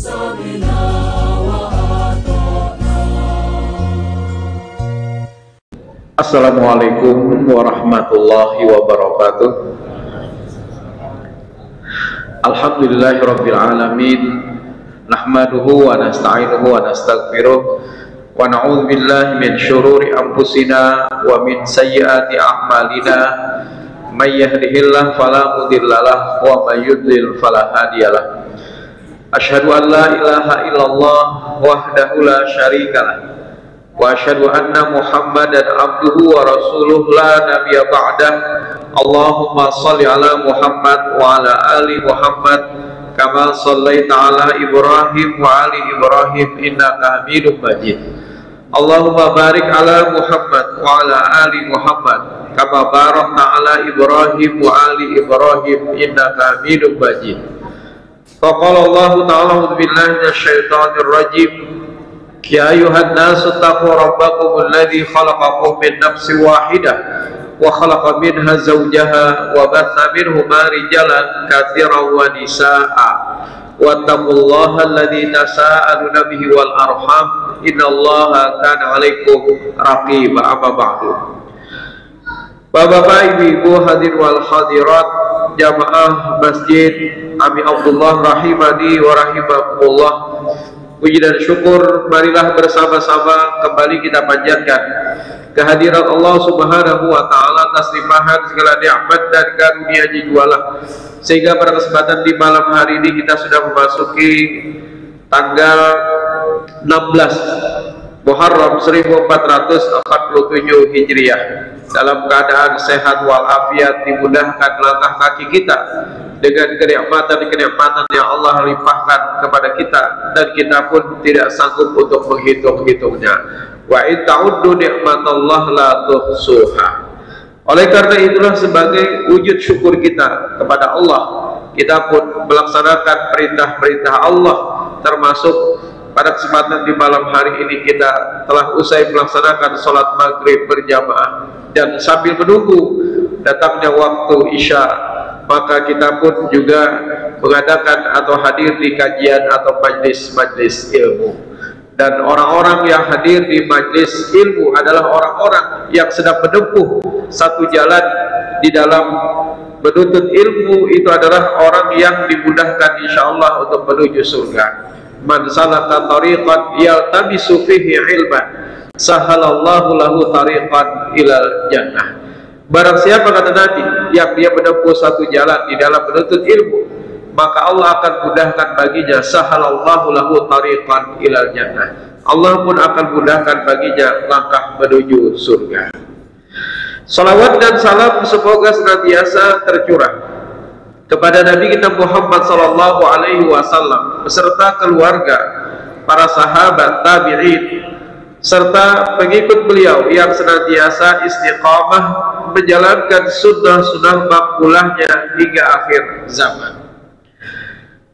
Assalamualaikum warahmatullahi wabarakatuh. Alhamdulillahirabbil alamin. Nahmaduhu wa nasta'inuhu wa nastaghfiruh wa na'udzu billahi min syururi anfusina wa min sayyiati a'malina. May yahdihillahu fala mudhillalah wa may yudlil fala hadiyalah. Asyhadu an la ilaha illallah wahdahu la syarikalah wa asyhadu anna Muhammadan abduhu wa rasuluh la nabiyya ba'dah. Allahumma shalli ala Muhammad wa ala ali Muhammad kama shallaita ala Ibrahim wa ali Ibrahim innaka Hamidum Majid. Allahumma barik ala Muhammad wa ala ali Muhammad kama barakta ala Ibrahim wa ali Ibrahim innaka Hamidum Majid. Faqala Allah ta'ala a'udzu billahi minasyaitonir rajim. Ya ayyuhan nasu taqu rabbakum alladzi khalaqakum min nafsin wahidah wa khalaqa minha zawjaha wa batha minhuma rijalan katsiran wa nisaa'a wattaqullaha alladzi tasaaluna bihi wal arham innallaha kana 'alaikum raqiba. Amma ba'du. Bapak-bapak, ibu-ibu, hadir wal hadirat jamaah Masjid Ami Abdullah rahimani wa rahimakumullah. Puji dan syukur marilah bersama-sama kembali kita panjatkan kehadiran Allah Subhanahu wa taala atas limpahan segala nikmat dan karunia-Nya jualah, sehingga pada kesempatan di malam hari ini kita sudah memasuki tanggal 16 Muharram 1447 Hijriah dalam keadaan sehat walafiat, dimudahkan langkah kaki kita dengan kenikmatan yang Allah limpahkan kepada kita, dan kita pun tidak sanggup untuk menghitung-hitungnya. Wa in ta'uddu ni'matallahi la tuhsuha. Oleh karena itulah, sebagai wujud syukur kita kepada Allah, kita pun melaksanakan perintah-perintah Allah, termasuk pada kesempatan di malam hari ini kita telah usai melaksanakan sholat maghrib berjamaah, dan sambil menunggu datangnya waktu isya, maka kita pun juga mengadakan atau hadir di kajian atau majlis-majlis ilmu. Dan orang-orang yang hadir di majlis ilmu adalah orang-orang yang sedang menempuh satu jalan di dalam menuntut ilmu. Itu adalah orang yang dimudahkan insyaallah untuk menuju surga. Man salaka tariqan yaltamisu fihi ilman sahalallahu lahu tariqan ilal jannah. Barang siapa, kata Nabi, yang dia menempuh satu jalan di dalam menuntut ilmu, maka Allah akan mudahkan baginya sahalallahu lahu tariqan ilal jannah. Allah pun akan mudahkan baginya langkah menuju surga. Salawat dan salam semoga senantiasa tercurah kepada Nabi kita Muhammad sallallahu alaihi wasallam beserta keluarga, para sahabat, tabi'in, serta pengikut beliau yang senantiasa istiqamah menjalankan sunnah-sunnah makbulahnya hingga akhir zaman.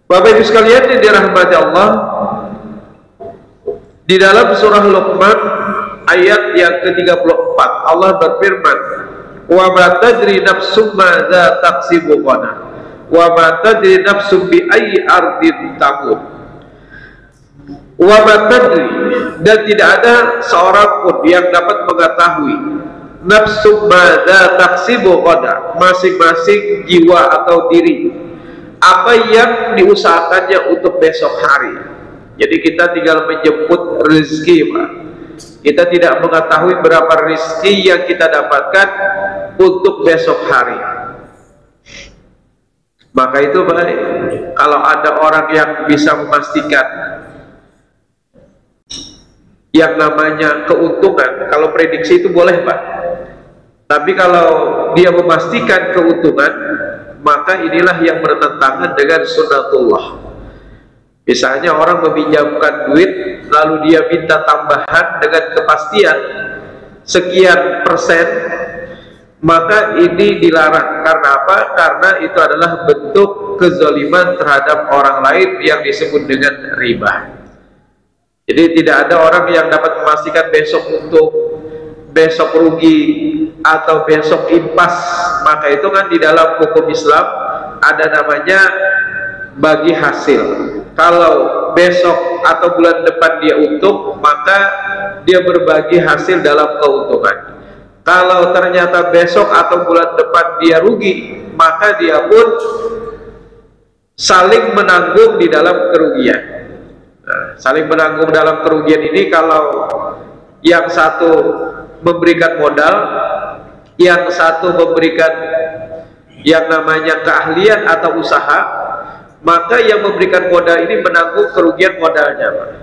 Bapak ibu sekalian yang dirahmati Allah, di dalam surah Luqman ayat yang ke-34 Allah berfirman, wa ma tadri nafsum madza taksibu ghadan wa ma tadri nafsum bi ayyi ardin tamut. Wa ma tadri, dan tidak ada seorang pun yang dapat mengetahui nafsu madza taksibu ghadan, masing-masing jiwa atau diri apa yang diusahakannya untuk besok hari. Jadi kita tinggal menjemput rezeki, Pak. Kita tidak mengetahui berapa rezeki yang kita dapatkan untuk besok hari. Maka itu baik kalau ada orang yang bisa memastikan yang namanya keuntungan. Kalau prediksi itu boleh, Pak, tapi kalau dia memastikan keuntungan, maka inilah yang bertentangan dengan sunnatullah. Misalnya orang meminjamkan duit lalu dia minta tambahan dengan kepastian sekian persen, maka ini dilarang. Karena apa? Karena itu adalah bentuk kezaliman terhadap orang lain yang disebut dengan riba. Jadi tidak ada orang yang dapat memastikan besok untung, besok rugi, atau besok impas. Maka itu kan di dalam hukum Islam ada namanya bagi hasil. kalau besok atau bulan depan dia untung, maka dia berbagi hasil dalam keuntungan. Kalau ternyata besok atau bulan depan dia rugi, maka dia pun saling menanggung di dalam kerugian. Nah, saling menanggung dalam kerugian ini kalau yang satu memberikan modal, yang satu memberikan yang namanya keahlian atau usaha, maka yang memberikan modal ini menanggung kerugian modalnya.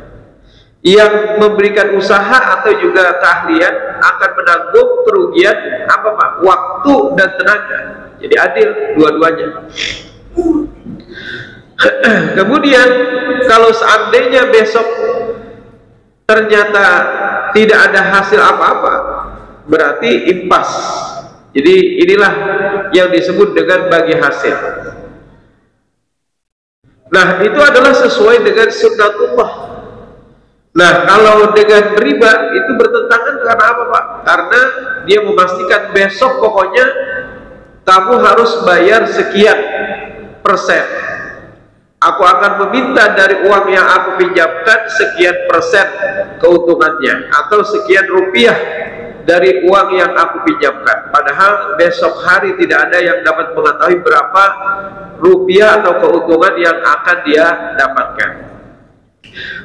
Yang memberikan usaha atau juga keahlian akan menanggung kerugian apa Pak? Waktu dan tenaga. Jadi adil dua-duanya. Kemudian kalau seandainya besok ternyata tidak ada hasil apa-apa, berarti impas. Jadi inilah yang disebut dengan bagi hasil. Nah, itu adalah sesuai dengan sunnatullah. Nah, kalau dengan riba itu bertentangan karena apa Pak? Karena dia memastikan besok pokoknya kamu harus bayar sekian persen. Aku akan meminta dari uang yang aku pinjamkan sekian persen keuntungannya, atau sekian rupiah dari uang yang aku pinjamkan. Padahal besok hari tidak ada yang dapat mengetahui berapa rupiah atau keuntungan yang akan dia dapatkan.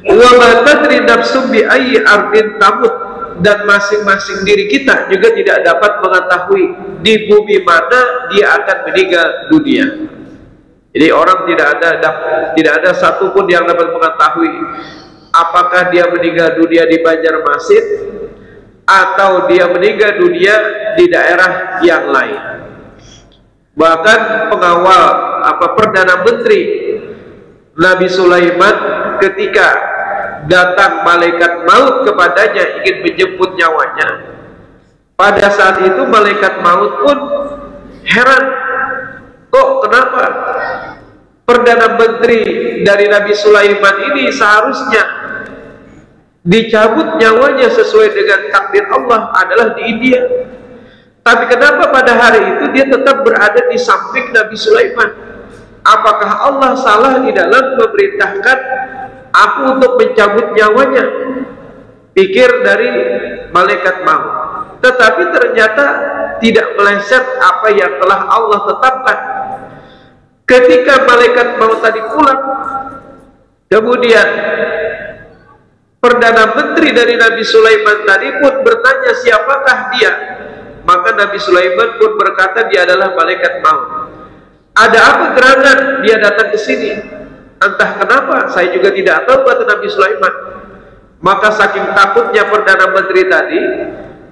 Wa ma tadri nafsum bi ayyi ardin tamut, dan masing-masing diri kita juga tidak dapat mengetahui di bumi mana dia akan meninggal dunia. Jadi orang tidak ada satupun yang dapat mengetahui apakah dia meninggal dunia di Banjarmasin atau dia meninggal dunia di daerah yang lain. Bahkan pengawal Perdana Menteri Nabi Sulaiman ketika datang malaikat maut kepadanya ingin menjemput nyawanya, pada saat itu malaikat maut pun heran, kok kenapa Perdana Menteri dari Nabi Sulaiman ini seharusnya dicabut nyawanya sesuai dengan takdir Allah adalah di India, tapi kenapa pada hari itu dia tetap berada di samping Nabi Sulaiman? Apakah Allah salah di dalam memerintahkan aku untuk mencabut nyawanya? Pikir dari malaikat maut. Tetapi ternyata tidak meleset apa yang telah Allah tetapkan. Ketika malaikat maut tadi pulang, kemudian Perdana Menteri dari Nabi Sulaiman tadi pun bertanya siapakah dia, maka Nabi Sulaiman pun berkata dia adalah malaikat maut. Ada apa gerangan dia datang ke sini? Entah kenapa, saya juga tidak tahu, kata Nabi Sulaiman. Maka saking takutnya Perdana Menteri tadi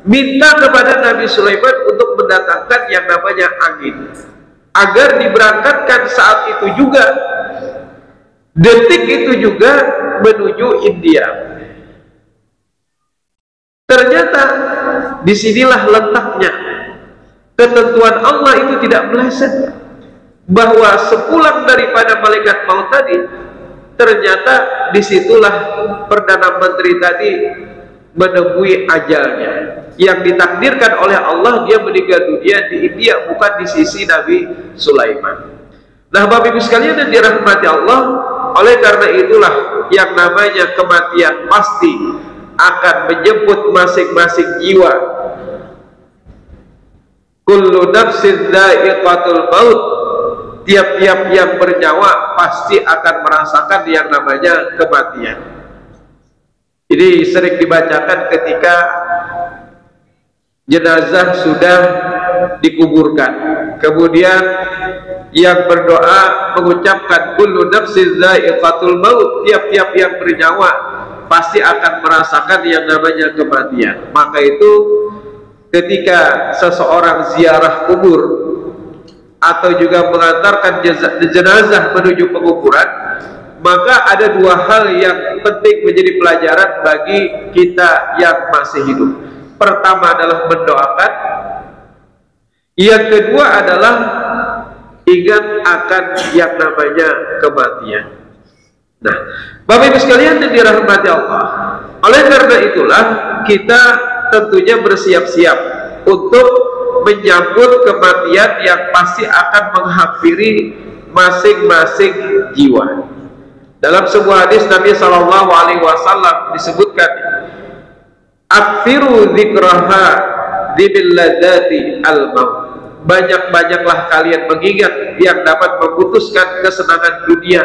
minta kepada Nabi Sulaiman untuk mendatangkan yang namanya angin, agar diberangkatkan saat itu juga, detik itu juga menuju India. Ternyata disinilah letaknya ketentuan Allah itu tidak meleset, bahwa sepulang daripada malaikat maut tadi, ternyata disitulah Perdana Menteri tadi menemui ajalnya yang ditakdirkan oleh Allah. Dia meninggal dunia di India, bukan di sisi Nabi Sulaiman. Nah, Bapak Ibu sekalian yang dirahmati Allah, oleh karena itulah yang namanya kematian pasti akan menjemput masing-masing jiwa. Kullu nafsin dha'iqatul maut, tiap-tiap yang bernyawa pasti akan merasakan yang namanya kematian. Jadi sering dibacakan ketika jenazah sudah dikuburkan, kemudian yang berdoa mengucapkan kullu nafsin dha'iqatul maut, tiap-tiap yang bernyawa pasti akan merasakan yang namanya kematian. Maka itu ketika seseorang ziarah kubur atau juga mengantarkan jenazah menuju penguburan, maka ada dua hal yang penting menjadi pelajaran bagi kita yang masih hidup. Pertama adalah mendoakan, yang kedua adalah ingat akan yang namanya kematian. Nah, Bapak Ibu sekalian yang dirahmati Allah, oleh karena itulah kita tentunya bersiap-siap untuk menyambut kematian yang pasti akan menghampiri masing-masing jiwa. Dalam sebuah hadis Nabi Shallallahu Alaihi Wasallam disebutkan, "Aktsiru dzikraha dzil ladzati al-maut." Banyak-banyaklah kalian mengingat yang dapat memutuskan kesenangan dunia,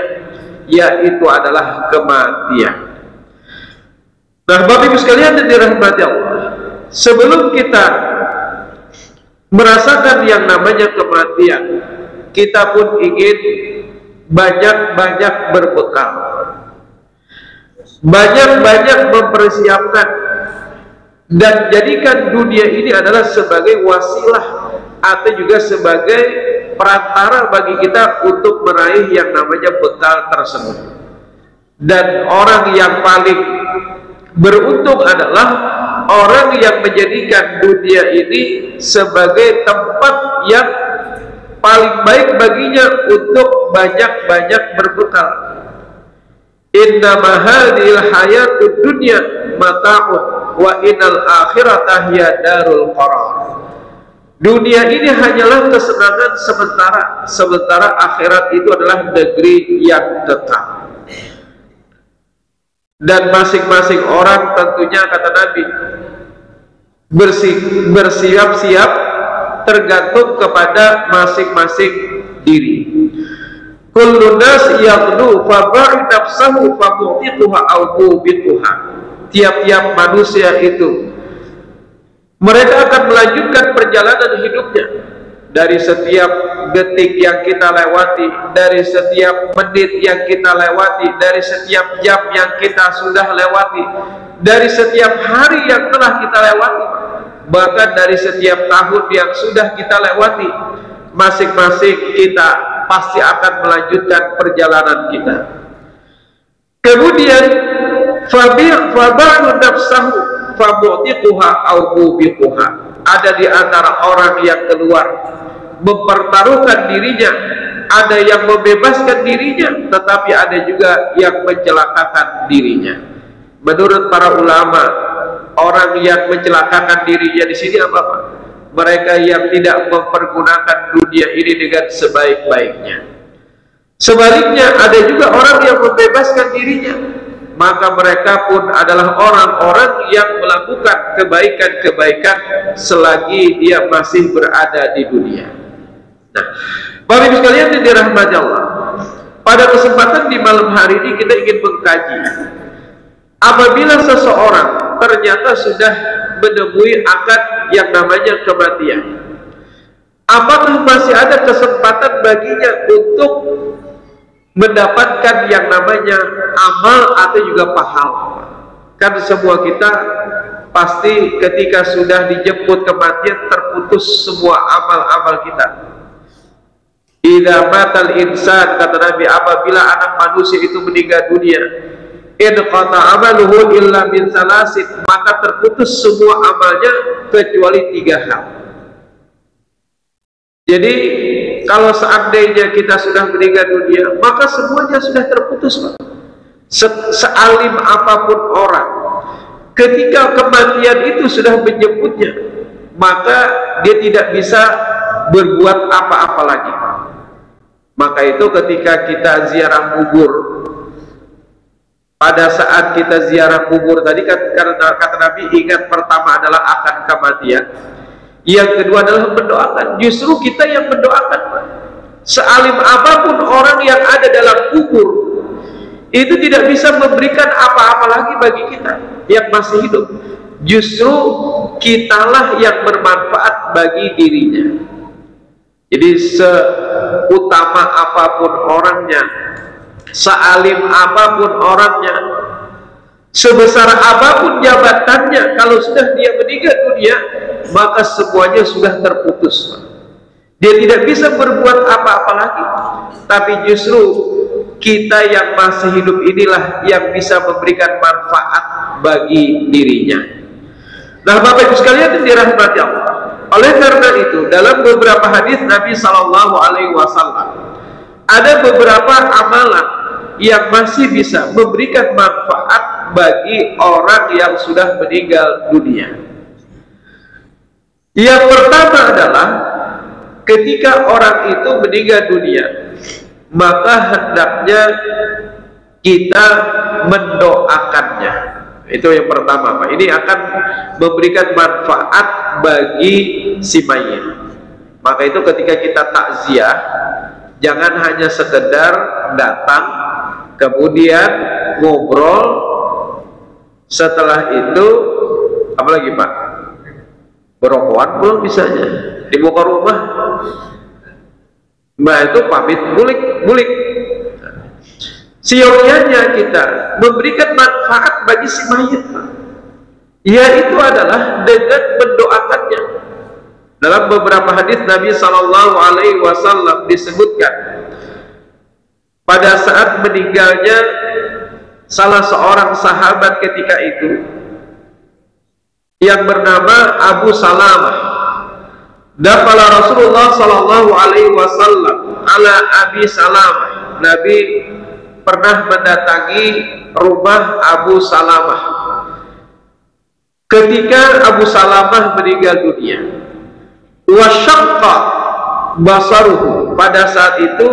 yaitu adalah kematian. Nah, Bapak Ibu sekalian yang dirahmati Allah, sebelum kita merasakan yang namanya kematian, kita pun ingin banyak-banyak berbekal, banyak-banyak mempersiapkan, dan jadikan dunia ini adalah sebagai wasilah atau juga sebagai perantara bagi kita untuk meraih yang namanya bekal tersebut. Dan orang yang paling beruntung adalah orang yang menjadikan dunia ini sebagai tempat yang paling baik baginya untuk banyak-banyak berbekal. Innama hadhil hayatud dunya mata'un wa innal akhirata hiya darul qarar. Dunia ini hanyalah kesenangan sementara, sementara akhirat itu adalah negeri yang kekal. Dan masing-masing orang tentunya, kata Nabi, bersiap-siap tergantung kepada masing-masing diri. Kullu nas yaghdu fa ba'i nafsahu fa mu'tiquha aw mubituha. Tiap-tiap manusia itu mereka akan melanjutkan perjalanan hidupnya. Dari setiap detik yang kita lewati, dari setiap menit yang kita lewati, dari setiap jam yang kita sudah lewati, dari setiap hari yang telah kita lewati, bahkan dari setiap tahun yang sudah kita lewati, masing-masing kita pasti akan melanjutkan perjalanan kita. Kemudian faba'u nafsahu famu'tiquha aw mubiquha. Ada di antara orang yang keluar mempertaruhkan dirinya, ada yang membebaskan dirinya, tetapi ada juga yang mencelakakan dirinya. Menurut para ulama, orang yang mencelakakan dirinya di sini apa? Mereka yang tidak mempergunakan dunia ini dengan sebaik-baiknya. Sebaliknya, ada juga orang yang membebaskan dirinya, maka mereka pun adalah orang-orang yang melakukan kebaikan-kebaikan selagi dia masih berada di dunia. Nah, Bapak Ibu sekalian yang dirahmati Allah, pada kesempatan di malam hari ini kita ingin mengkaji, apabila seseorang ternyata sudah menemui akad yang namanya kematian, apakah masih ada kesempatan baginya untuk mendapatkan yang namanya amal atau juga pahala? Kan semua kita pasti ketika sudah dijemput kematian terputus semua amal-amal kita. Idza matal insan, kata Nabi, apabila anak manusia itu meninggal dunia, in qata amaluhu illa min salasin, maka terputus semua amalnya kecuali 3 hal. Jadi kalau seandainya kita sudah meninggal dunia, maka semuanya sudah terputus, Pak. Sealim apapun orang, ketika kematian itu sudah menjemputnya, maka dia tidak bisa berbuat apa-apa lagi. Maka itu ketika kita ziarah kubur, pada saat kita ziarah kubur tadi, karena kata Nabi, ingat pertama adalah akan kematian, yang kedua adalah mendoakan. Justru kita yang mendoakan, Pak. Sealim apapun orang yang ada dalam kubur, itu tidak bisa memberikan apa-apa lagi bagi kita yang masih hidup. Justru kitalah yang bermanfaat bagi dirinya. Jadi seutama apapun orangnya, sealim apapun orangnya, sebesar apapun jabatannya, kalau sudah dia meninggal dunia, maka semuanya sudah terputus. Dia tidak bisa berbuat apa-apa lagi. Tapi justru kita yang masih hidup inilah yang bisa memberikan manfaat bagi dirinya. Nah, Bapak Ibu sekalian yang dirahmati Allah, oleh karena itu dalam beberapa hadis Nabi Shallallahu Alaihi Wasallam ada beberapa amalan yang masih bisa memberikan manfaat bagi orang yang sudah meninggal dunia. Yang pertama adalah ketika orang itu meninggal dunia, maka hendaknya kita mendoakannya. Itu yang pertama, Pak. Ini akan memberikan manfaat bagi si mayit. Maka itu ketika kita takziah, jangan hanya sekedar datang kemudian ngobrol, setelah itu apalagi, Pak? Berokokan belum misalnya di muka rumah. Mbak itu pamit bulik. Siogianya kita memberikan manfaat bagi si mayit, yaitu adalah dengan mendoakannya. Dalam beberapa hadis Nabi Shallallahu Alaihi Wasallam disebutkan pada saat meninggalnya salah seorang sahabat ketika itu yang bernama Abu Salamah. Dakhala Rasulullah Shallallahu Alaihi Wasallam ala Abi Salamah. Nabi pernah mendatangi rumah Abu Salamah ketika Abu Salamah meninggal dunia. Wa syaqqa basaruhu, pada saat itu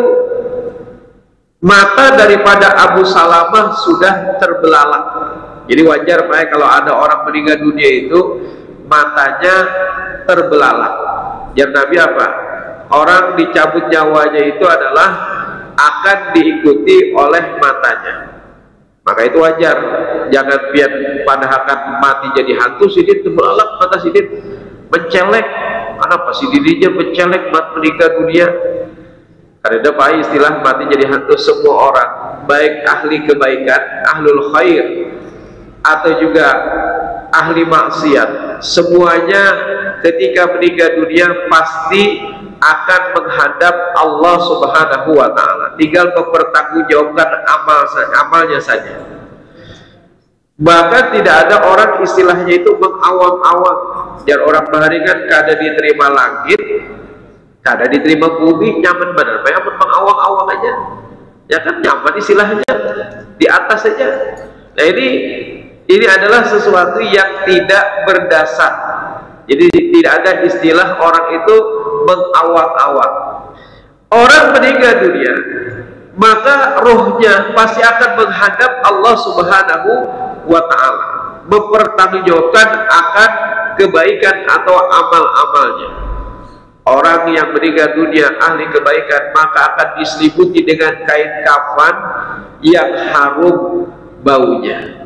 mata daripada Abu Salamah sudah terbelalak. Jadi wajar Pak kalau ada orang meninggal dunia itu matanya terbelalak. Jar Nabi apa? Orang dicabut nyawanya itu adalah akan diikuti oleh matanya. Maka itu wajar. Jangan biar pada akan mati jadi hantu, sidin terbelalak mata sidin mencelek. Kenapa sidinnya mencelek mat meninggal dunia? Karena ada Pak istilah mati jadi hantu semua orang, baik ahli kebaikan, ahlul khair, atau juga ahli maksiat, semuanya ketika meninggal dunia pasti akan menghadap Allah Subhanahu wa Ta'ala. Tinggal mempertanggungjawabkan amalnya saja. Bahkan tidak ada orang istilahnya itu mengawang-awang. Jangan orang bahari kan kada diterima langit, kada diterima bumi, nyaman benar. Amun mengawang-awang aja, ya kan nyaman istilahnya di atas saja. Nah ini adalah sesuatu yang tidak berdasar. Jadi tidak ada istilah orang itu mengawang-awang. Orang meninggal dunia, maka rohnya pasti akan menghadap Allah Subhanahu wa Ta'ala, mempertanggungjawabkan akan kebaikan atau amal-amalnya. Orang yang meninggal dunia ahli kebaikan maka akan diselimuti dengan kain kafan yang harum baunya.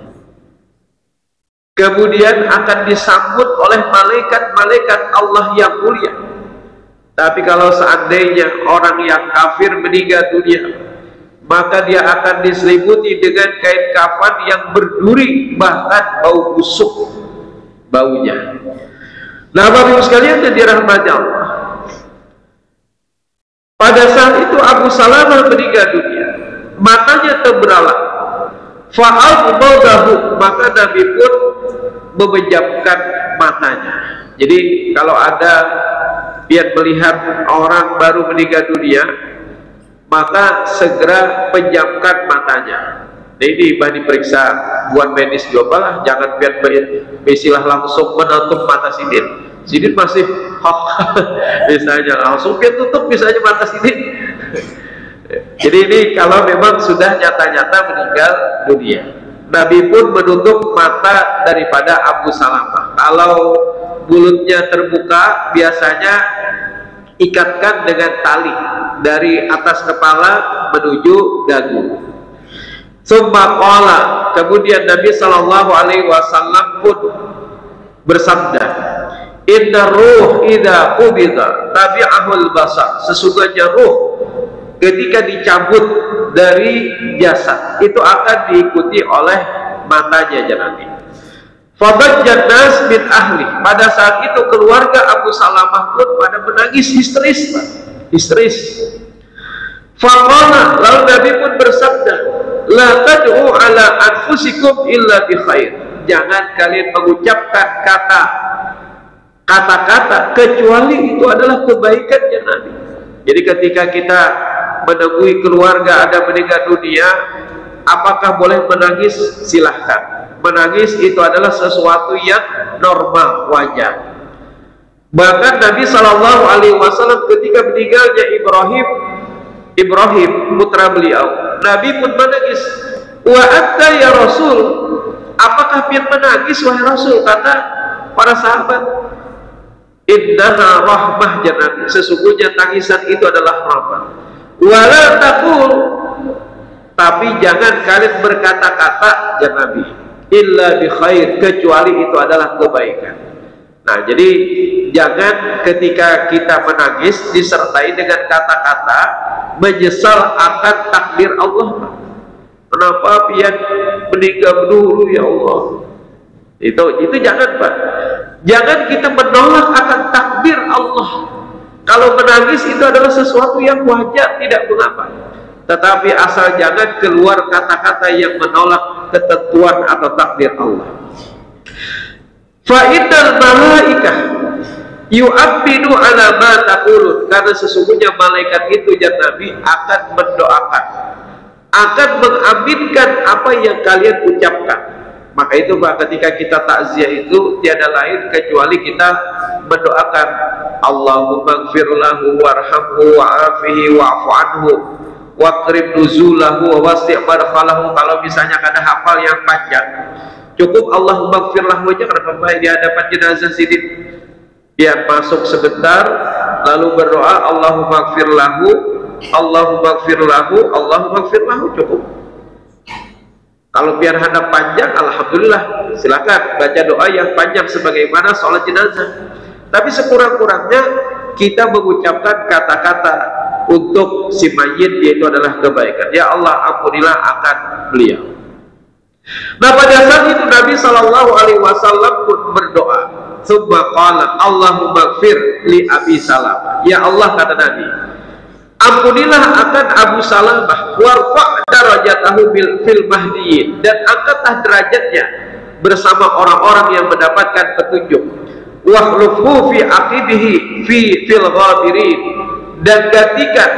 Kemudian akan disambut oleh malaikat-malaikat Allah yang mulia. Tapi kalau seandainya orang yang kafir meninggal dunia, maka dia akan diselimuti dengan kain kafan yang berduri, bahkan bau busuk baunya. Nah, Bapak Ibu sekalian yang dirahmati Allah, pada saat itu Abu Salamah meninggal dunia, matanya terbelalak. Fa'al-bawdahu, maka Nabi pun memejamkan matanya. Jadi kalau ada dia melihat orang baru meninggal dunia, maka segera pejamkan matanya. Nah, ini diperiksa buat medis juga lah, jangan biar besilah langsung menutup mata sidin. Sidin masih misalnya langsung dia tutup misalnya mata sidin. Jadi ini kalau memang sudah nyata-nyata meninggal dunia. Nabi pun menutup mata daripada Abu Salamah. Kalau mulutnya terbuka, biasanya ikatkan dengan tali dari atas kepala menuju dagu. Summa qala, kemudian Nabi Shallallahu Alaihi Wasallam pun bersabda, Inna ruh idza qubida tabi'ahul basar, sesungguhnya ruh ketika dicabut dari jasad itu akan diikuti oleh matanya, Nabi. Fadajjat nas min ahli, pada saat itu keluarga Abu Salamah pun pada menangis histeris, histeris. Faqala, lalu Nabi pun bersabda, la tad'u ala anfusikum illa bi khair, jangan kalian mengucapkan kata-kata kecuali itu adalah kebaikan, ya Nabi. Jadi ketika kita menemui keluarga ada meninggal dunia, apakah boleh menangis? Silahkan. Menangis itu adalah sesuatu yang normal, wajar. Bahkan Nabi Shallallahu Alaihi Wasallam ketika meninggalnya Ibrahim putra beliau, Nabi pun menangis. Wa anta ya Rasul, apakah pian menangis wahai Rasul? Kata para sahabat, innaha rahmah jangan, sesungguhnya tangisan itu adalah rahmat. Wala taqul, tapi jangan kalian berkata-kata ya Nabi, illa bi khair, kecuali itu adalah kebaikan. Nah, jadi jangan ketika kita menangis disertai dengan kata-kata menyesal akan takdir Allah. Kenapa pian meninggal dulu ya Allah? Itu jangan, Pak. Jangan kita menolak akan takdir Allah. Kalau menangis itu adalah sesuatu yang wajar, tidak mengapa. Tetapi asal jangan keluar kata-kata yang menolak ketentuan atau takdir Allah. Fa innal malaikah yu'minu ala ma taqulun, karena sesungguhnya malaikat itu ya Nabi akan mendoakan, akan mengaminkan apa yang kalian ucapkan. Maka itu Pak, ketika kita takziah itu tiada lain kecuali kita mendoakan Allahumma gfir lahu warhamhu wa'afihi wa'fu anhu waqrib nuzulahu wa wasi' madkhalahu. Kalau misalnya ada hafal yang panjang, cukup Allahumma gfir lahu aja, karena di hadapan jenazah sini biar masuk sebentar lalu berdoa Allahumma gfir lahu, Allahumma gfir lahu, Allahumma gfir lahu, cukup. Kalau biar hadap panjang, alhamdulillah, silakan baca doa yang panjang sebagaimana sholat jenazah. Tapi sekurang-kurangnya kita mengucapkan kata-kata untuk si mayit, yaitu adalah kebaikan. Ya Allah, ampunilah akan beliau. Nah, pada saat itu Nabi SAW pun berdoa. Tsumma qala Allahumma gfir li Abi Salamah. Ya Allah, kata Nabi, ampunilah akan Abu Salamah, warfa' darajatahu fil mahdiyin, dan angkatlah derajatnya bersama orang-orang yang mendapatkan petunjuk. Wakhlufhu fi aqibihi fil ghabirin, dan gantikan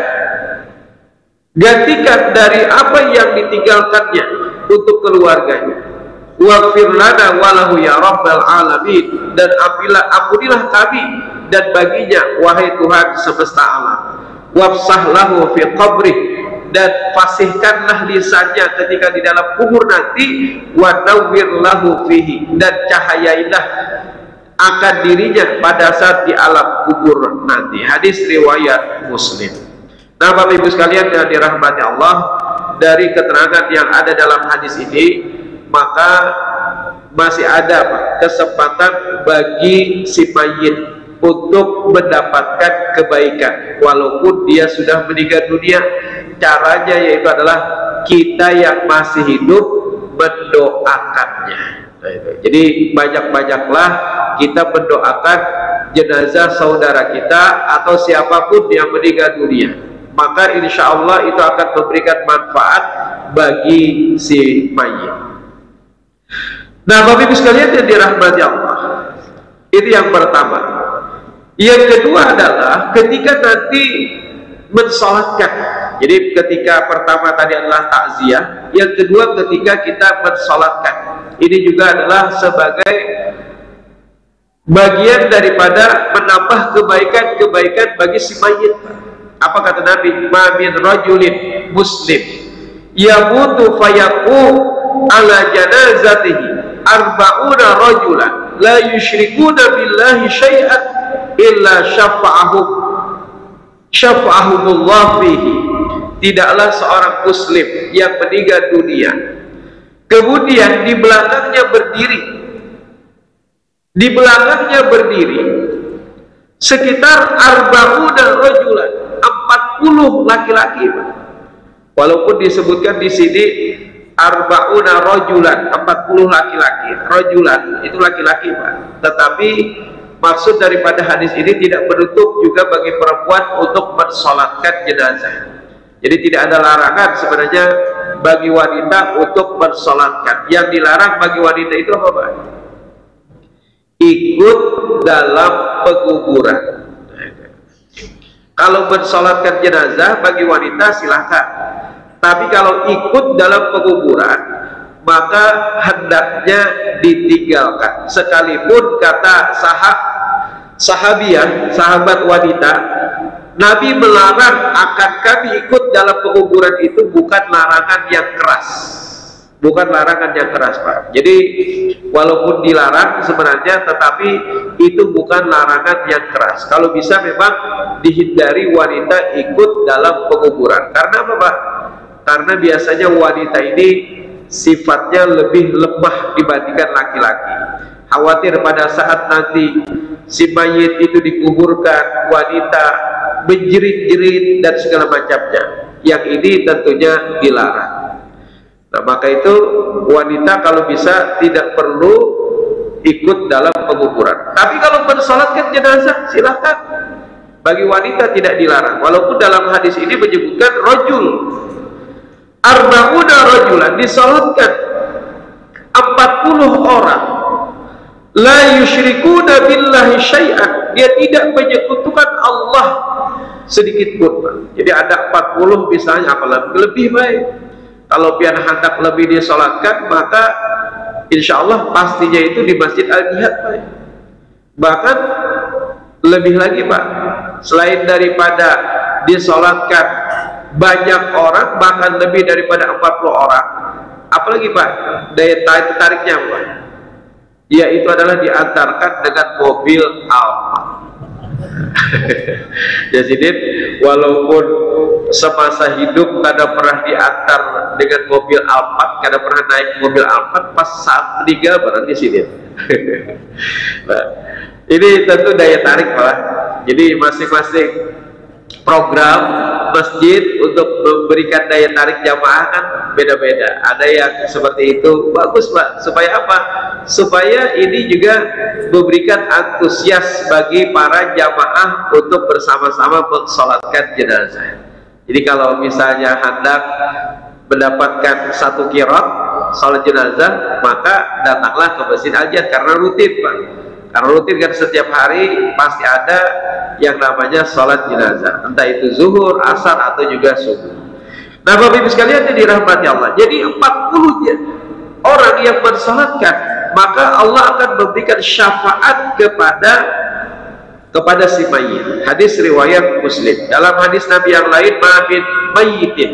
dari apa yang ditinggalkannya untuk keluarganya. Waghfir lana walahu ya rabbal alamin, dan ampunilah kami dan baginya wahai Tuhan semesta alam. Wafsah lahu fi qabrih, dan fasihkanlah lisannya ketika di dalam kubur nanti. Wa nawwir lahu fihi, dan cahayailah akan dirinya pada saat di alam kubur nanti. Hadis riwayat Muslim. Nah, Bapak Ibu sekalian yang dirahmati Allah, dari keterangan yang ada dalam hadis ini, maka masih ada Pak, kesempatan bagi si mayit untuk mendapatkan kebaikan walaupun dia sudah meninggal dunia. Caranya yaitu adalah kita yang masih hidup mendoakannya. Nah, itu. Jadi banyak-banyaklah kita mendoakan jenazah saudara kita atau siapapun yang meninggal dunia, maka insya Allah itu akan memberikan manfaat bagi si mayit. Nah, Bapak Ibu sekalian yang dirahmati Allah, itu yang pertama. Yang kedua adalah ketika nanti mensolatkan. Jadi ketika pertama tadi adalah takziah, yang kedua ketika kita mensolatkan. Ini juga adalah sebagai bagian daripada menambah kebaikan-kebaikan bagi si mayit. Apa kata Nabi? Ma min rajulin muslim yamutu fayaqu ala janazatihi arba'una rajulan la yusyrikuna billahi syai'an illa syafa'ahumullah fihi. Tidaklah seorang muslim yang meninggal dunia kemudian di belakangnya berdiri sekitar arba'una rajulan, 40 laki-laki. Walaupun disebutkan di sini arba'una rajulan, 40 laki-laki, rajulan itu laki-laki Pak, tetapi maksud daripada hadis ini tidak menutup juga bagi perempuan untuk mensolatkan jenazah. Jadi tidak ada larangan sebenarnya bagi wanita untuk mensolatkan. Yang dilarang bagi wanita itu apa Pak? Ikut dalam penguburan. Kalau mensolatkan jenazah bagi wanita silahkan, tapi kalau ikut dalam penguburan maka hendaknya ditinggalkan. Sekalipun kata sahabiah, sahabat wanita, Nabi melarang akan kami ikut dalam penguburan itu bukan larangan yang keras. bukan larangan yang keras, Pak. Jadi walaupun dilarang sebenarnya, tetapi itu bukan larangan yang keras. Kalau bisa memang dihindari wanita ikut dalam penguburan. Karena apa, Pak? Karena biasanya wanita ini sifatnya lebih lemah dibandingkan laki-laki. Khawatir pada saat nanti si mayit itu dikuburkan, wanita menjerit-jerit dan segala macamnya. Yang ini tentunya dilarang. Nah, maka itu wanita kalau bisa tidak perlu ikut dalam penguburan. Tapi kalau mensolatkan jenazah silahkan. Bagi wanita tidak dilarang. Walaupun dalam hadis ini menyebutkan rajul, arba'una rajulan, disolatkan 40 orang. La yusyrikuna billahi syai'an, dia tidak menyekutukan Allah sedikit pun. Jadi ada 40 misalnya, apalagi lebih baik. Kalau pian hendak lebih disolatkan, maka insya Allah pastinya itu di Masjid Al-Jihad, Pak. Bahkan lebih lagi, Pak, selain daripada disolatkan banyak orang, bahkan lebih daripada 40 orang, apalagi, Pak, daya tariknya, Pak, yaitu adalah diantarkan dengan mobil Alphard. Jadi walaupun semasa hidup kada pernah diantar dengan mobil Alphard, kada pernah naik mobil Alphard, pas saat meninggal baru di sini. Nah, ini tentu daya tarik, Pak. Jadi masing-masing program masjid untuk memberikan daya tarik jamaah kan beda-beda. Ada yang seperti itu, bagus, Pak. Supaya apa? Supaya ini juga memberikan antusias bagi para jamaah untuk bersama-sama mensolatkan jenazah. Jadi kalau misalnya hendak mendapatkan satu qiraat salat jenazah, maka datanglah ke Masjid Al-Jihad karena rutin, Pak. Karena rutin kan setiap hari pasti ada yang namanya sholat jenazah, entah itu zuhur, asar, atau juga subuh. Nah, Bapak Ibu sekalian yang dirahmati Allah, jadi 40 orang yang bersalatkan, maka Allah akan memberikan syafaat kepada si mayit. Hadis riwayat Muslim. Dalam hadis Nabi yang lain, ma'min mayyitin,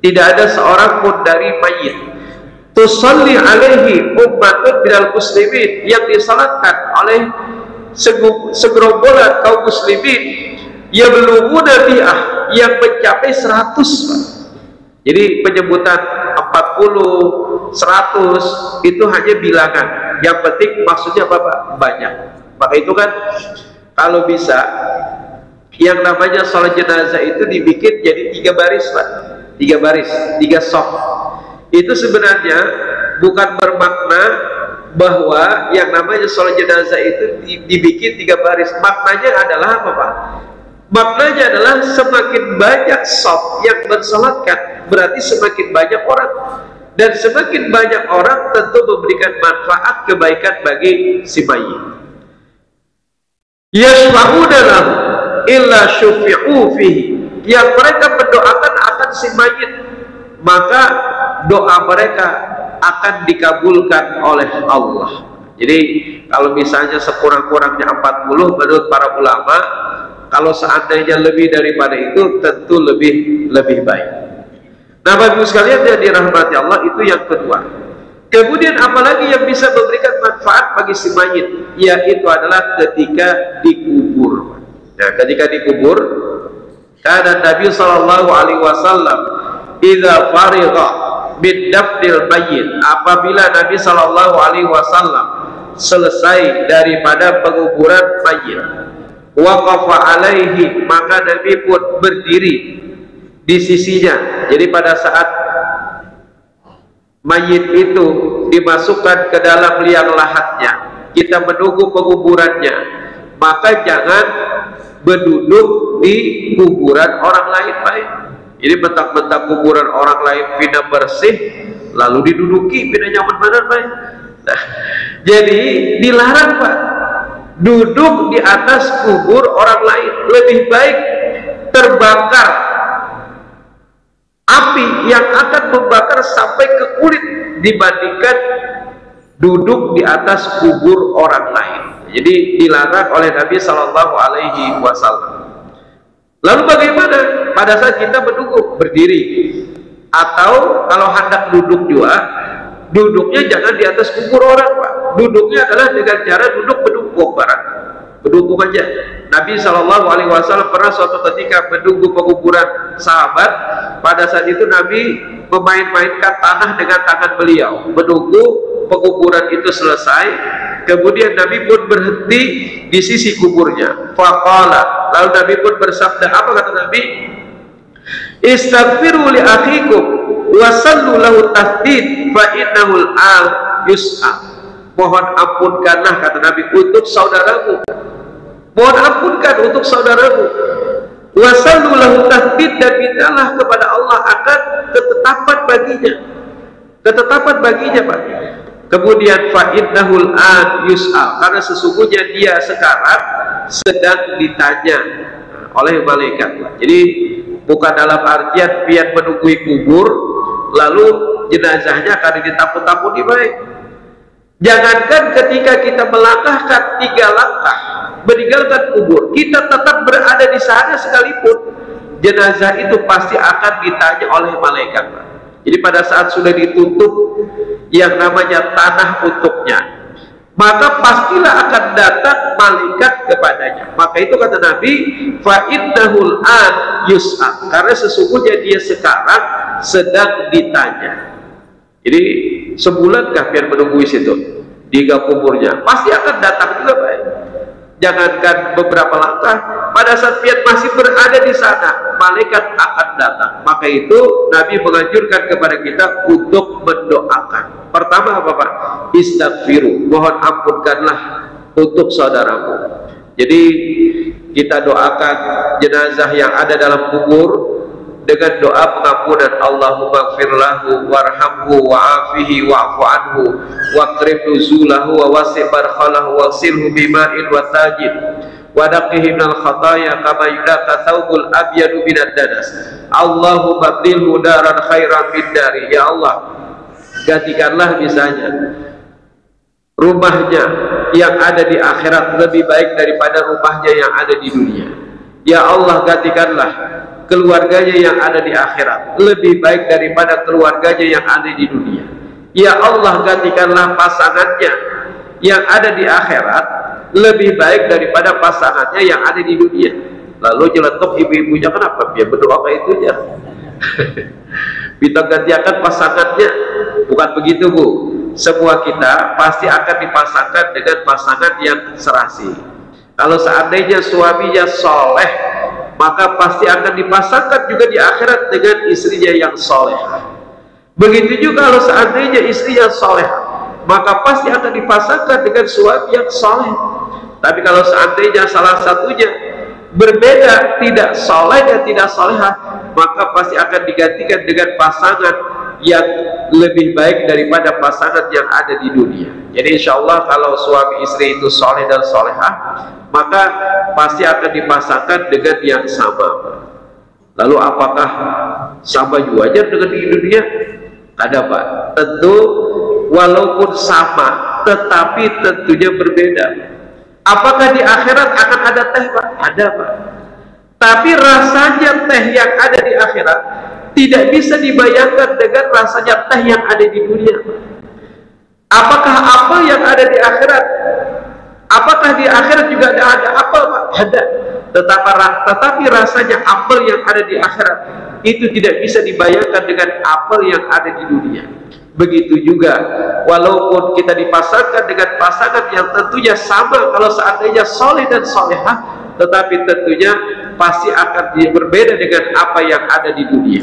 tidak ada seorang pun dari mayit tusalli alaihi ummatun minal muslimin, yang disalatkan oleh segerombolan kaum muslimin yabluguna bi'ah, yang mencapai 100. Jadi penyebutan 40, 100 itu hanya bilangan. Yang penting maksudnya apa, Pak? Banyak. Maka itu kan kalau bisa yang namanya sholat jenazah itu dibikin jadi 3 baris, Pak. 3 baris, 3 saf. Itu sebenarnya bukan bermakna bahwa yang namanya sholat jenazah itu dibikin 3 baris. Maknanya adalah apa, Pak? Maknanya adalah semakin banyak saf yang bersolatkan, berarti semakin banyak orang. Dan semakin banyak orang tentu memberikan manfaat kebaikan bagi si mayit. Yashfa'una lahu illa syufi'u fihi, yang mereka mendoakan akan si mayit, maka doa mereka akan dikabulkan oleh Allah. Jadi kalau misalnya sekurang-kurangnya 40 menurut para ulama, kalau seandainya lebih daripada itu tentu lebih baik. Nah, Bapak Ibu sekalian yang dirahmati Allah, itu yang kedua. Kemudian apalagi yang bisa memberikan manfaat bagi si mayit, yaitu adalah ketika dikubur. Nah, ketika dikubur, karena Nabi sallallahu alaihi wasallam idza farigha min dafnil mayyit, apabila Nabi sallallahu alaihi wasallam selesai daripada penguburan mayit, waqafa alaihi, maka Nabi pun berdiri di sisinya. Jadi pada saat mayit itu dimasukkan ke dalam liang lahatnya, kita menunggu penguburannya, maka jangan berduduk di kuburan orang lain, baik. Jadi bentak-bentak kuburan orang lain pina bersih lalu diduduki pina nyaman benar, baik. Nah, jadi dilarang, Pak, duduk di atas kubur orang lain. Lebih baik terbakar api yang akan membakar sampai ke kulit dibandingkan duduk di atas kubur orang lain. Jadi dilarang oleh Nabi Sallallahu Alaihi Wasallam. Lalu bagaimana pada saat kita menunggu berdiri? Atau kalau hendak duduk juga, duduknya jangan di atas kubur orang, Pak. Duduknya adalah dengan cara duduk berdungkung, barang berdungkung aja. Nabi SAW pernah suatu ketika menunggu penguburan sahabat. Pada saat itu Nabi memain-mainkan tanah dengan tangan beliau, menunggu penguburan itu selesai. Kemudian Nabi pun berhenti di sisi kuburnya. Faqala, lalu Nabi pun bersabda, apa kata Nabi? Istaghfiru li akhikum wa sallu lahu tahdid fa innahu al yus'a. Mohon ampunkanlah, kata Nabi, untuk saudaramu. Mohon ampunkan untuk saudaramu. Wa sallu lahu tahdid, dan mintalah kepada Allah akan ketetapan baginya. Ketetapan baginya, Pak. Kemudian fa innahul an yus'a, karena sesungguhnya dia sekarang sedang ditanya oleh malaikat. Jadi bukan dalam artian pian menunggui kubur lalu jenazahnya akan ditaput-taput di baik. Jangankan ketika kita melangkahkan 3 langkah meninggalkan kubur, kita tetap berada di sana sekalipun, jenazah itu pasti akan ditanya oleh malaikat. Jadi pada saat sudah ditutup yang namanya tanah untuknya, maka pastilah akan datang malaikat kepadanya. Maka itu kata Nabi, fa innahul an yus'a, karena sesungguhnya dia sekarang sedang ditanya. Jadi sebulankah biar menunggu di situ di kuburnya, pasti akan datang juga, Pak. Jangankan beberapa langkah, pada saat pian masih berada di sana, malaikat akan datang. Maka itu Nabi menganjurkan kepada kita untuk mendoakan. Pertama apa, Pak? Istaghfiru, mohon ampunkanlah untuk saudaramu. Jadi kita doakan jenazah yang ada dalam kubur dengan doa pengampunan. Allahumma gfir lahu warhamhu wa'afihi wa'fu anhu waqrib nuzulahu wa wasi' barkhalahu waghsilhu bima'in wa thajin wa naqqihi minal khataya kama yunaqqa thawbul abyadu minad danas. Allahumma abdilhu daran khairan min dari. Ya Allah, gantikanlah misalnya rumahnya yang ada di akhirat lebih baik daripada rumahnya yang ada di dunia. Ya Allah, gantikanlah keluarganya yang ada di akhirat lebih baik daripada keluarganya yang ada di dunia. Ya Allah, gantikanlah pasangannya yang ada di akhirat lebih baik daripada pasangannya yang ada di dunia. Lalu nyeletuk ibu-ibunya, kenapa? Biar berdoa kayak itu ya. Kita gantikan pasangannya. Bukan begitu, Bu. Semua kita pasti akan dipasangkan dengan pasangan yang serasi. Kalau seandainya suaminya soleh, maka pasti akan dipasangkan juga di akhirat dengan istrinya yang soleh. Begitu juga kalau seandainya istrinya soleh, maka pasti akan dipasangkan dengan suami yang soleh. Tapi kalau seandainya salah satunya berbeda, tidak soleh dan tidak solehah, maka pasti akan digantikan dengan pasangan yang lebih baik daripada pasangan yang ada di dunia. Jadi insya Allah kalau suami istri itu soleh dan solehah, maka pasti akan dipasangkan dengan yang sama. Lalu apakah sama juga aja dengan di dunia? Ada, Pak. Tentu walaupun sama, tetapi tentunya berbeda. Apakah di akhirat akan ada teh, Pak? Ada, Pak. Tapi rasanya teh yang ada di akhirat tidak bisa dibayangkan dengan rasanya teh yang ada di dunia. Apakah apel yang ada di akhirat? Apakah di akhirat juga ada apel, Pak? Ada. Tetapi rasanya apel yang ada di akhirat itu tidak bisa dibayangkan dengan apel yang ada di dunia. Begitu juga walaupun kita dipasangkan dengan pasangan yang tentunya sama kalau seandainya soleh dan solehah, tetapi tentunya pasti akan berbeda dengan apa yang ada di dunia.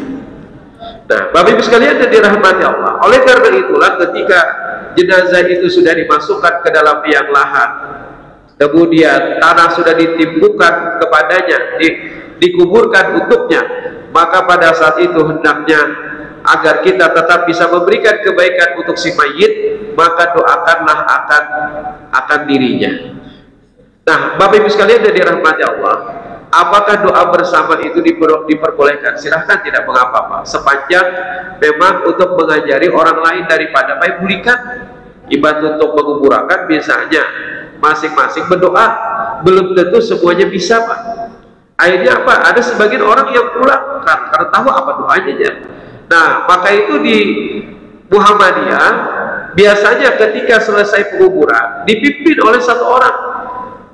Nah, Bapak Ibu sekalian yang dirahmati Allah, oleh karena itulah ketika jenazah itu sudah dimasukkan ke dalam liang lahat, kemudian tanah sudah ditimbukan kepadanya, dikuburkan untuknya, maka pada saat itu hendaknya agar kita tetap bisa memberikan kebaikan untuk si mayit, maka doakanlah akan dirinya. Nah, Bapak Ibu sekalian yang dirahmati Allah, apakah doa bersama itu diperbolehkan? Silahkan, tidak mengapa, Pak. Sepanjang memang untuk mengajari orang lain daripada membulikan ibadah untuk menguburakan, misalnya masing-masing berdoa, belum tentu semuanya bisa, Pak. Akhirnya apa? Ada sebagian orang yang pulang karena tahu apa doanya ya. Nah, maka itu di Muhammadiyah biasanya ketika selesai penguburan dipimpin oleh satu orang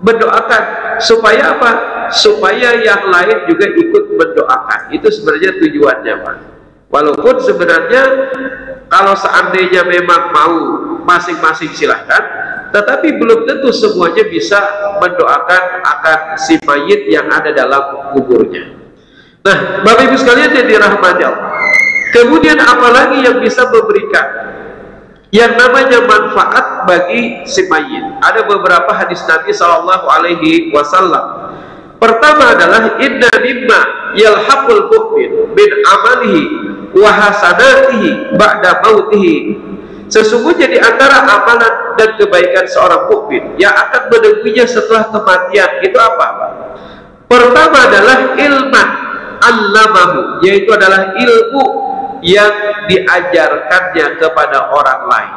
mendoakan, supaya apa? Supaya yang lain juga ikut mendoakan. Itu sebenarnya tujuannya, Pak. Walaupun sebenarnya kalau seandainya memang mau masing-masing silahkan, tetapi belum tentu semuanya bisa mendoakan akan si mayit yang ada dalam kuburnya. Nah, Bapak Ibu sekalian yang dirahmati Allah, kemudian apalagi yang bisa memberikan yang namanya manfaat bagi si mayit? Ada beberapa hadis Nabi Shallallahu Alaihi Wasallam. Pertama adalah inna mimma yalhaqul mu'min min amalihi wa hasanatihi ba'da mautihi. Sesungguhnya di antara amalan dan kebaikan seorang mukmin yang akan menemuinya setelah kematian itu apa? Pertama adalah ilman allamahu, yaitu adalah ilmu yang diajarkannya kepada orang lain.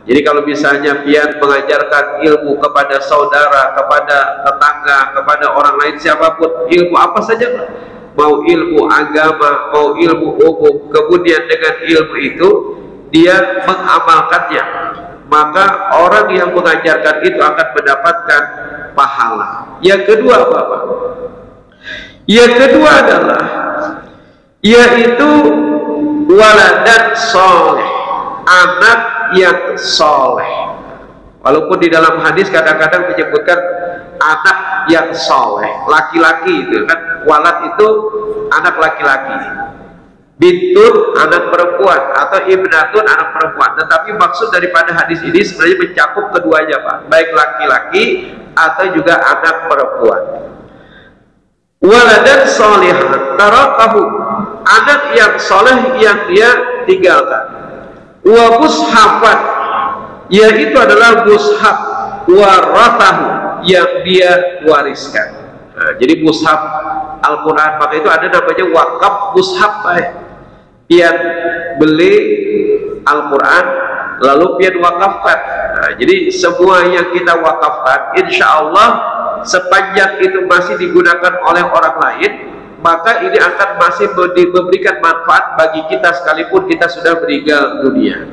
Jadi kalau misalnya pian mengajarkan ilmu kepada saudara, kepada tetangga, kepada orang lain siapapun, ilmu apa saja, mau ilmu agama, mau ilmu umum, kemudian dengan ilmu itu dia mengamalkannya, maka orang yang mengajarkan itu akan mendapatkan pahala. Yang kedua apa? Yang kedua adalah yaitu waladan soleh, anak yang soleh. Walaupun di dalam hadis kadang-kadang menyebutkan anak yang soleh, laki-laki itu kan, walad itu anak laki-laki, bintun anak perempuan, atau ibnatun anak perempuan. Tetapi maksud daripada hadis ini sebenarnya mencakup keduanya, Pak, baik laki-laki atau juga anak perempuan. Waladan solehan tarakahu, anak yang soleh yang dia tinggalkan. Wa mushafan, yaitu adalah mushaf, warathahu, yang dia wariskan. Nah, jadi mushaf Al-Quran, maka itu ada namanya wakaf mushaf. Pian beli Al-Quran lalu pian wakafkan. Nah, jadi semua yang kita wakafkan, insya Allah sepanjang itu masih digunakan oleh orang lain, maka ini akan masih memberikan manfaat bagi kita sekalipun kita sudah meninggal dunia.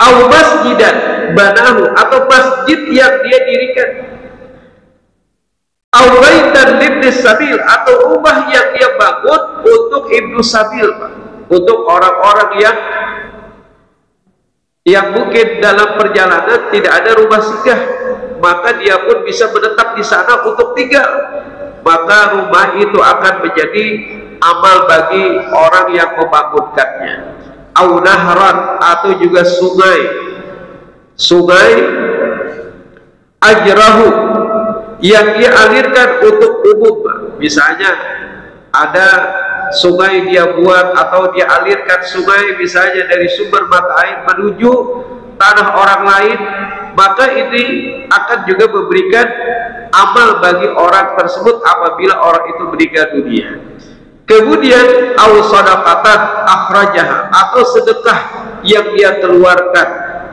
Au masjidan banahu, atau masjid yang dia dirikan. Au baitan libnis sabil, atau rumah yang dia bangun untuk ibnu sabil, untuk orang-orang yang mungkin dalam perjalanan tidak ada rumah singgah, maka dia pun bisa menetap di sana untuk tinggal. Maka rumah itu akan menjadi amal bagi orang yang membangunkannya. Au nahran, atau juga sungai ajrahu, yang dia alirkan untuk umum. Misalnya ada sungai dia buat atau dia alirkan sungai misalnya dari sumber mata air menuju tanah orang lain, maka ini akan juga memberikan amal bagi orang tersebut apabila orang itu meninggal dunia. Kemudian au sadaqatan akhrajaha, atau sedekah yang dia keluarkan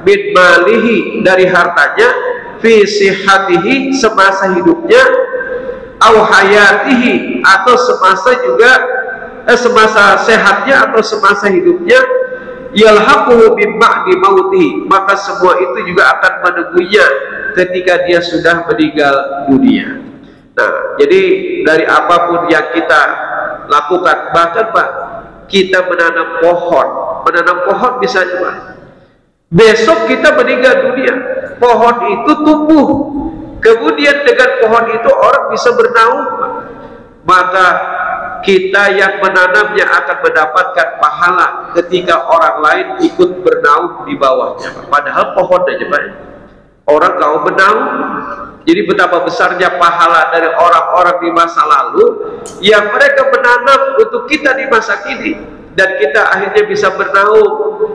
min malihi, dari hartanya, fi sihatihi, semasa hidupnya, au hayatihi, atau semasa juga semasa sehatnya atau semasa hidupnya, yalhaquhu min ba'di mautihi, maka semua itu juga akan menemuinya ketika dia sudah meninggal dunia. Nah, jadi dari apapun yang kita lakukan, bahkan Pak, kita menanam pohon misalnya, Pak, besok kita meninggal dunia, pohon itu tumbuh, kemudian dengan pohon itu orang bisa bernaung, Pak. Maka kita yang menanamnya akan mendapatkan pahala ketika orang lain ikut bernaung di bawahnya, Pak. Padahal pohon aja, Pak, orang kau bernaung. Jadi betapa besarnya pahala dari orang-orang di masa lalu yang mereka menanam untuk kita di masa kini, dan kita akhirnya bisa bernaung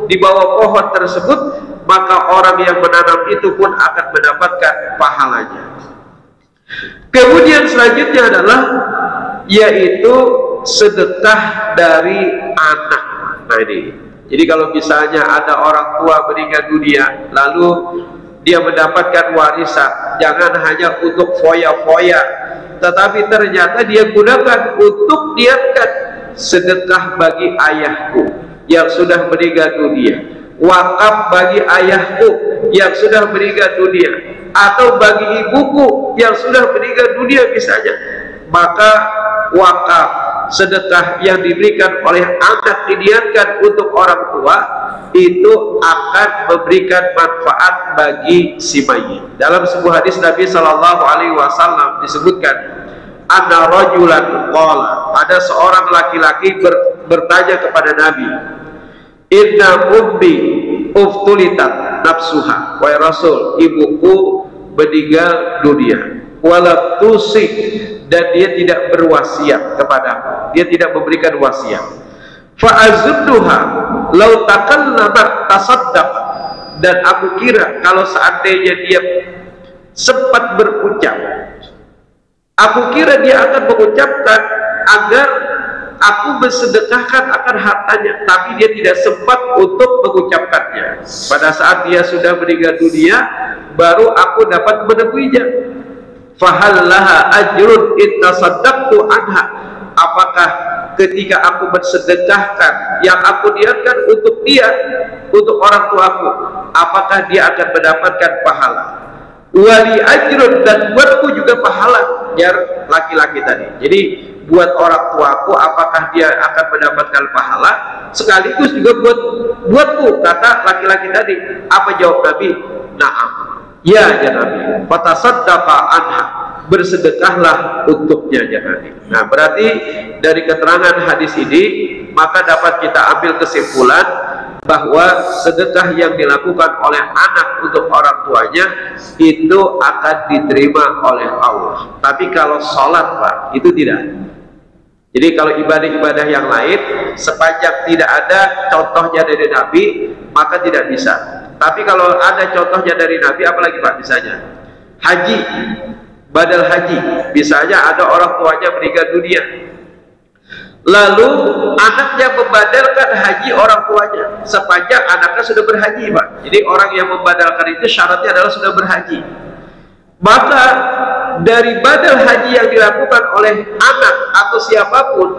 di bawah pohon tersebut, maka orang yang menanam itu pun akan mendapatkan pahalanya. Kemudian selanjutnya adalah yaitu sedekah dari anak. Nah ini, jadi kalau misalnya ada orang tua meninggal dunia lalu dia mendapatkan warisan, jangan hanya untuk foya-foya, tetapi ternyata dia gunakan untuk niatkan sedekah bagi ayahku yang sudah meninggal dunia, wakaf bagi ayahku yang sudah meninggal dunia, atau bagi ibuku yang sudah meninggal dunia misalnya, maka wakaf, sedekah yang diberikan oleh anak diniatkan untuk orang tua itu akan memberikan manfaat bagi si mayit. Dalam sebuah hadis Nabi Shallallahu Alaihi Wasallam disebutkan, anna rajulan qala, ada seorang laki-laki bertanya kepada Nabi, inna ummi uftulitat nafsuha, wahai Rasul, ibuku meninggal dunia, walam tusik, dan dia tidak berwasiat kepadaku, dia tidak memberikan wasiat. Fa'azunnuha law takallamat tasaddaq, dan aku kira kalau seandainya dia sempat berucap, aku kira dia akan mengucapkan agar aku bersedekahkan akan hartanya, tapi dia tidak sempat untuk mengucapkannya. Pada saat dia sudah meninggal dunia, baru aku dapat menemuinya. Fahallaha ajrun ittasaddaqtu anha, apakah ketika aku bersedekahkan yang aku niatkan untuk dia, untuk orang tuaku, apakah dia akan mendapatkan pahala? Wali ajrun, dan buatku juga pahala, biar laki-laki tadi. Jadi buat orang tuaku apakah dia akan mendapatkan pahala, sekaligus juga buatku, kata laki-laki tadi. Apa jawab Nabi? Na'am, ya Nabi. Fatasaddaqa anha, bersedekahlah untuknya ya Nabi. Nah, berarti dari keterangan hadis ini maka dapat kita ambil kesimpulan bahwa sedekah yang dilakukan oleh anak untuk orang tuanya itu akan diterima oleh Allah. Tapi kalau sholat, Pak, itu tidak. Jadi kalau ibadah-ibadah yang lain, sepanjang tidak ada contohnya dari Nabi, maka tidak bisa. Tapi kalau ada contohnya dari Nabi, apalagi Pak, misalnya haji, badal haji, misalnya ada orang tuanya meninggal dunia, lalu anaknya membadalkan haji orang tuanya, sepanjang anaknya sudah berhaji, Pak. Jadi orang yang membadalkan itu syaratnya adalah sudah berhaji. Maka dari badal haji yang dilakukan oleh anak atau siapapun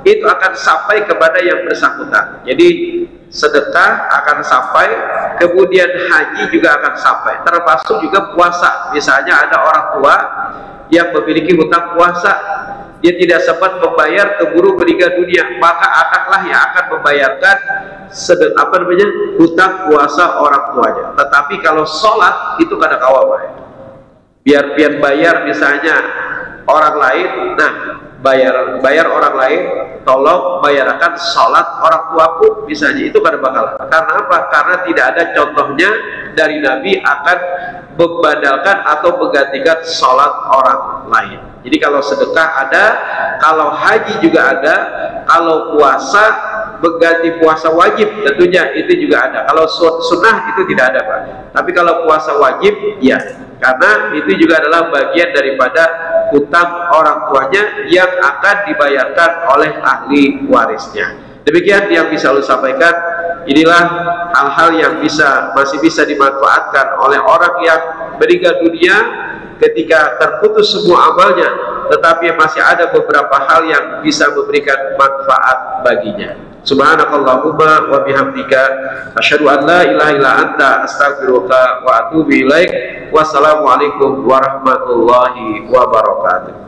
itu akan sampai kepada yang bersangkutan. Jadi sedekah akan sampai, kemudian haji juga akan sampai, termasuk juga puasa. Misalnya ada orang tua yang memiliki hutang puasa, dia tidak sempat membayar, keburu meninggal dunia, maka anaklah yang akan membayarkan hutang puasa orang tuanya. Tetapi kalau sholat itu kadang awal, biar bayar misalnya orang lain, nah bayar orang lain, tolong bayarkan sholat orang tuaku misalnya, itu kadang bakal. Karena apa? Karena tidak ada contohnya dari Nabi akan membadalkan atau menggantikan sholat orang lain. Jadi kalau sedekah ada, kalau haji juga ada, kalau puasa mengganti puasa wajib tentunya itu juga ada. Kalau sunnah itu tidak ada, Pak. Tapi kalau puasa wajib, ya, karena itu juga adalah bagian daripada hutang orang tuanya yang akan dibayarkan oleh ahli warisnya. Demikian yang bisa saya sampaikan. Inilah hal-hal yang masih bisa dimanfaatkan oleh orang yang meninggal dunia ketika terputus semua amalnya, tetapi masih ada beberapa hal yang bisa memberikan manfaat baginya. Subhanakallahumma wa bihamdika asyhadu an la ilaha illa anta astaghfiruka wa atubu ilaik. Wassalamualaikum warahmatullahi wabarakatuh.